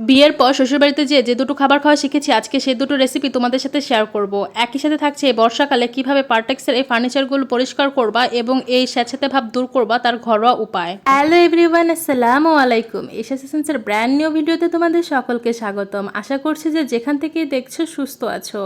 বিয়ের পর শ্বশুরবাড়িতে যেয়ে যে দুটো খাবার খাওয়া শিখেছি আজকে সেই দুটো রেসিপি তোমাদের সাথে শেয়ার করব। একই সাথে থাকছে বর্ষাকালে কিভাবে পার্টেক্সের এই ফার্নিচারগুলো পরিষ্কার করবা এবং এই স্যাঁতস্যাঁতে ভাব দূর করবা তার ঘরোয়া উপায়। হ্যালো এভরিওয়ান, আসসালামু আলাইকুম। এশা সেশনসের ব্র্যান্ড নিউ ভিডিওতে তোমাদের সকলকে স্বাগতম। আশা করছি যে যেখান থেকেই দেখছো সুস্থ আছো,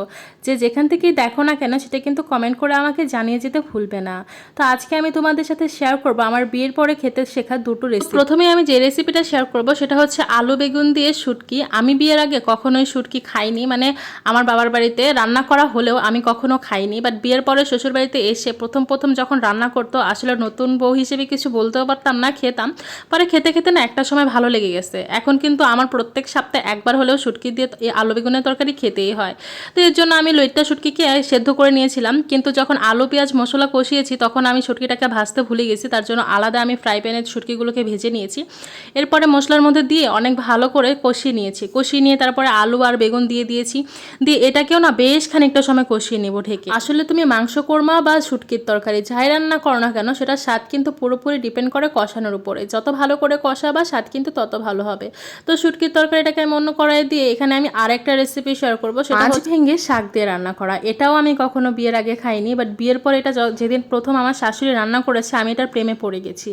যে যেখান থেকেই দেখো না কেন সেটা কিন্তু কমেন্ট করে আমাকে জানিয়ে যেতে ভুলবে না। তো আজকে আমি তোমাদের সাথে শেয়ার করব আমার বিয়ের পরে খেতে শেখা দুটো রেসিপি। প্রথমে আমি যে রেসিপিটা শেয়ার করব সেটা হচ্ছে আলু বেগুন দিয়ে শুটকি। আমি বিয়ের আগে কখনোই শুটকি খাইনি, মানে আমার বাবার বাড়িতে রান্না করা হলেও আমি কখনো খাইনি। বাট বিয়ের পরে শ্বশুর বাড়িতে এসে প্রথম যখন রান্না করতো, আসলে নতুন বউ হিসেবে কিছু বলতেও পারতাম না, খেতাম। পরে খেতে খেতে না একটা সময় ভালো লেগে গেছে। এখন কিন্তু আমার প্রত্যেক সপ্তাহে একবার হলেও শুটকি দিয়ে এই আলু বেগুনের তরকারি খেতেই হয়। তো এর জন্য আমি লইট্টা শুটকিকে সেদ্ধ করে নিয়েছিলাম, কিন্তু যখন আলু পেঁয়াজ মশলা কষিয়েছি তখন আমি শুটকিটাকে ভাজতে ভুলে গেছি। তার জন্য আলাদা আমি ফ্রাই প্যানে শুটকিগুলোকে ভেজে নিয়েছি। এরপরে মশলার মধ্যে দিয়ে অনেক ভালো করে কষিয়ে নিয়েছি। কষিয়ে নিয়ে তারপরে আলু আর বেগুন দিয়ে দিয়েছি। দিয়ে এটাকেও না বেশ খানিকটা সময় কষিয়ে নেব ঢেকে। আসলে তুমি মাংস কোরমা বা শুটকির তরকারি যাই রান্না করো না কেন, সেটার স্বাদ কিন্তু পুরোপুরি ডিপেন্ড করে কষানোর উপরে। যত ভালো করে কষাবা স্বাদ কিন্তু তত ভালো হবে। তো শুটকির তরকারিটাকে আমি অন্য কড়াই দিয়ে এখানে আমি আরেকটা রেসিপি শেয়ার করবো, সেটা হচ্ছে ভেঙে শাক দিয়ে রান্না করা। এটাও আমি কখনো বিয়ের আগে খাইনি, বাট বিয়ের পরে এটা যেদিন প্রথম আমার শাশুড়ি রান্না করেছে আমি এটার প্রেমে পড়ে গেছি।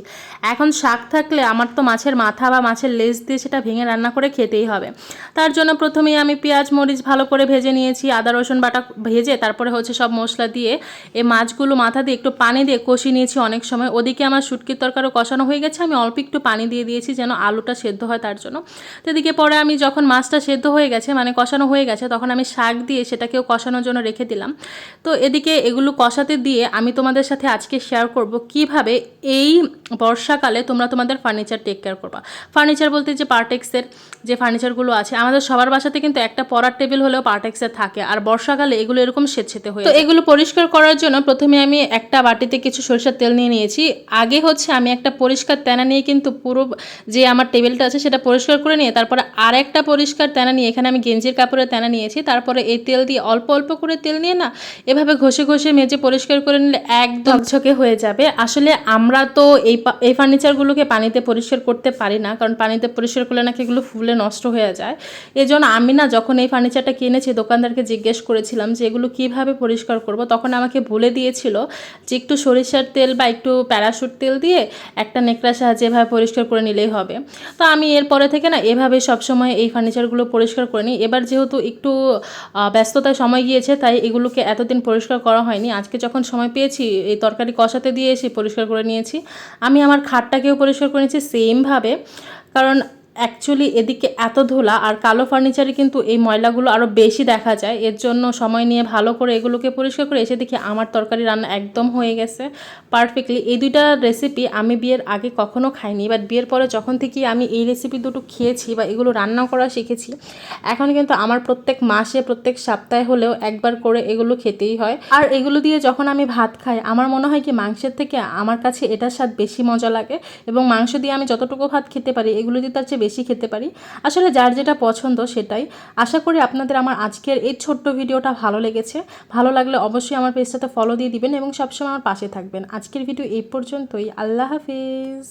এখন শাক থাকলে আমার তো মাছের মাথা বা মাছের লেজ দিয়ে সেটা ভেঙে রান্না করে খেতেই হবে। তার জন্য প্রথমেই আমি পেঁয়াজ মরিচ ভালো করে ভেজে নিয়েছি, আদা রসুন বাটা ভেজে তারপরে হচ্ছে সব মশলা দিয়ে এই মাছগুলো মাথা দিয়ে একটু পানি দিয়ে কষিয়ে নিয়েছি অনেক সময়। ওদিকে আমার শুটকির তরকারিও কষানো হয়ে গেছে, আমি অল্প একটু পানি দিয়ে দিয়েছি যেন আলুটা সেদ্ধ হয় তার জন্য। তো এদিকে পরে আমি যখন মাছটা সেদ্ধ হয়ে গেছে, মানে কষানো হয়ে গেছে, তখন আমি শাক দিয়ে সেটাকেও কষানোর জন্য রেখে দিলাম। তো এদিকে এগুলো কষাতে দিয়ে আমি তোমাদের সাথে আজকে শেয়ার করব কিভাবে এই বর্ষাকালে তোমরা তোমাদের ফার্নিচার টেক কেয়ার করবা। ফার্নিচার বলতে যে পার্টেক্সের যে ফার্নিচারগুলো আছে, আমাদের সবার বাসাতে কিন্তু একটা পড়ার টেবিল হলেও পার্টেক্সের থাকে, আর বর্ষাকালে এগুলো এরকম সেতসেতে হয়ে। তো এগুলো পরিষ্কার করার জন্য প্রথমে আমি একটা বাটিতে কিছু সরিষার তেল নিয়ে নিয়েছি। আগে হচ্ছে আমি একটা পরিষ্কার তেনা নিয়ে কিন্তু পুরো যে আমার টেবিলটা আছে সেটা পরিষ্কার করে নিয়ে তারপরে আর একটা পরিষ্কার তেনা নিয়ে এখানে আমি গেঞ্জির কাপড়ের তেনা নিয়েছি। তারপরে এই তেল দিয়ে অল্প অল্প করে তেল নিয়ে না এভাবে ঘষে ঘষে মেজে পরিষ্কার করে নিলে একদম ঝকঝকে হয়ে যাবে। আসলে আমরা তো এই ফার্নিচারগুলোকে পানিতে পরিষ্কার করতে পারি না, কারণ পানিতে পরিষ্কার করলে নাকি এগুলো ফুলে নষ্ট হয়ে যায়। এজন্য আমি না যখন এই ফার্নিচারটা কিনেছি দোকানদারকে জিজ্ঞেস করেছিলাম যে এগুলো কীভাবে পরিষ্কার করব, তখন আমাকে বলে দিয়েছিল যে একটু সরিষার তেল বা একটু প্যারাশুট তেল দিয়ে একটা নেকড়ার সাহায্যে এভাবে পরিষ্কার করে নিলেই হবে। তো আমি এরপরে থেকে না এভাবে সবসময় এই ফার্নিচারগুলো পরিষ্কার করে নিই। এবার যেহেতু একটু ব্যস্ততায় সময় গিয়েছে তাই এগুলোকে এতদিন পরিষ্কার করা হয়নি। আজকে যখন সময় পেয়েছি এই তরকারি কষাতে দিয়ে এসে পরিষ্কার করে নিয়েছি। আমি আমার খাটটাকেও পরিষ্কার করে নিয়েছি সেমভাবে, কারণ অ্যাকচুয়ালি এদিকে এত ধুলা আর কালো ফার্নিচারে কিন্তু এই ময়লাগুলো আরও বেশি দেখা যায়। এর জন্য সময় নিয়ে ভালো করে এগুলোকে পরিষ্কার করে এসে দেখি আমার তরকারি রান্না একদম হয়ে গেছে পারফেক্টলি। এই দুইটা রেসিপি আমি বিয়ের আগে কখনো খাইনি, বাট বিয়ের পরে যখন থেকে আমি এই রেসিপি দুটো খেয়েছি বা এগুলো রান্না করা শিখেছি, এখন কিন্তু আমার প্রত্যেক মাসে প্রত্যেক সপ্তাহে হলেও একবার করে এগুলো খেতেই হয়। আর এগুলো দিয়ে যখন আমি ভাত খাই আমার মনে হয় কি মাংসের থেকে আমার কাছে এটার স্বাদ বেশি মজা লাগে, এবং মাংস দিয়ে আমি যতটুকু ভাত খেতে পারি এগুলো দিয়ে তার চেয়ে বেশি খেতে পারি। আসলে যার যেটা পছন্দ সেটাই। আশা করি আপনাদের আমার আজকের এই ছোট্ট ভিডিওটা ভালো লেগেছে। ভালো লাগলে অবশ্যই আমার পেজটাতে ফলো দিয়ে দিবেন এবং সবসময় আমার পাশে থাকবেন। আজকের ভিডিও এই পর্যন্তই। আল্লাহ হাফিজ।